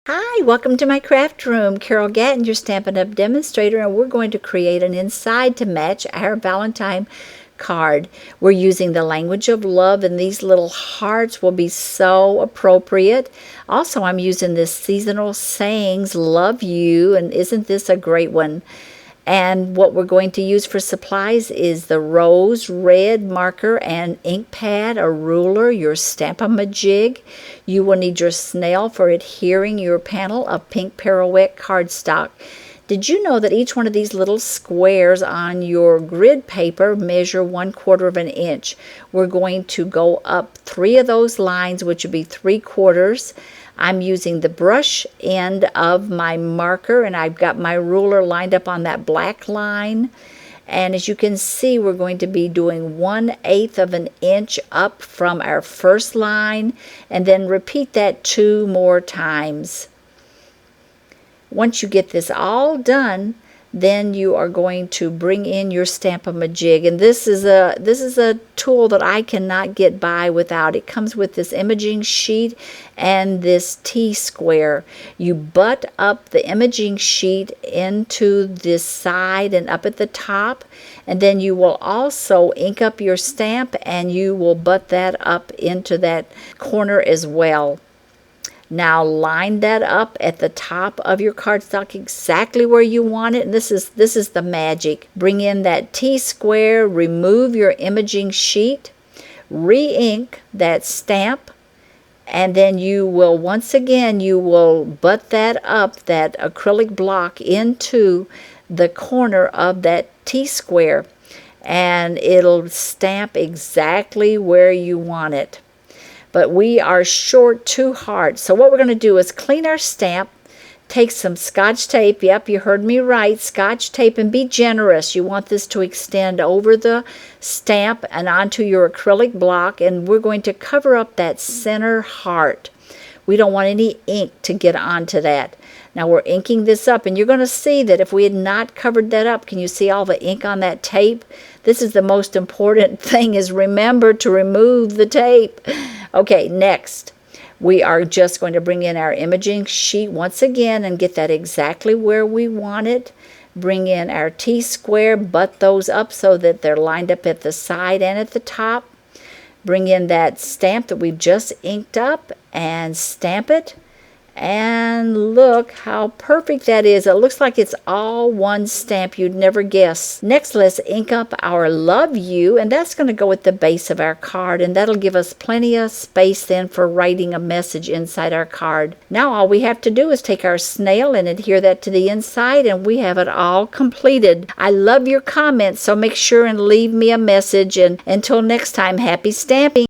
Hi, welcome to my craft room. Carol Gatton, your Stampin' Up! Demonstrator, and we're going to create an inside to match our Valentine card. We're using the language of love, and these little hearts will be so appropriate. Also, I'm using this seasonal sayings, love you, and isn't this a great one? And what we're going to use for supplies is the rose red marker and ink pad, a ruler, your stamp-a-ma-jig. You will need your snail for adhering your panel of pink pirouette cardstock. Did you know that each one of these little squares on your grid paper measure 1/4 of an inch? We're going to go up 3 of those lines, which would be 3/4. I'm using the brush end of my marker, and I've got my ruler lined up on that black line. And as you can see, we're going to be doing 1/8 of an inch up from our first line, and then repeat that 2 more times. Once you get this all done, then you are going to bring in your stamp-a-ma-jig, and this is a tool that I cannot get by without. It comes with this imaging sheet and this T-square. You butt up the imaging sheet into this side and up at the top, and then you will also ink up your stamp, and you will butt that up into that corner as well. Now line that up at the top of your cardstock exactly where you want it. And this is the magic. Bring in that T-square, remove your imaging sheet, re-ink that stamp, and then you will once again butt that up, that acrylic block, into the corner of that T-square, and it'll stamp exactly where you want it. But we are short 2 hearts. So what we're going to do is clean our stamp, take some Scotch tape. Yep, you heard me right, Scotch tape, and be generous. You want this to extend over the stamp and onto your acrylic block, and we're going to cover up that center heart. We don't want any ink to get onto that. Now we're inking this up, and you're going to see that if we had not covered that up, can you see all the ink on that tape? This is the most important thing, is remember to remove the tape. Okay, next, we are just going to bring in our imaging sheet once again and get that exactly where we want it. Bring in our T-square, butt those up so that they're lined up at the side and at the top. Bring in that stamp that we've just inked up and stamp it. And look how perfect that is. It looks like it's all one stamp. You'd never guess. Next, let's ink up our love you, and that's going to go at the base of our card, and that'll give us plenty of space then for writing a message inside our card. Now all we have to do is take our snail and adhere that to the inside, and we have it all completed. I love your comments, so make sure and leave me a message, and until next time, happy stamping.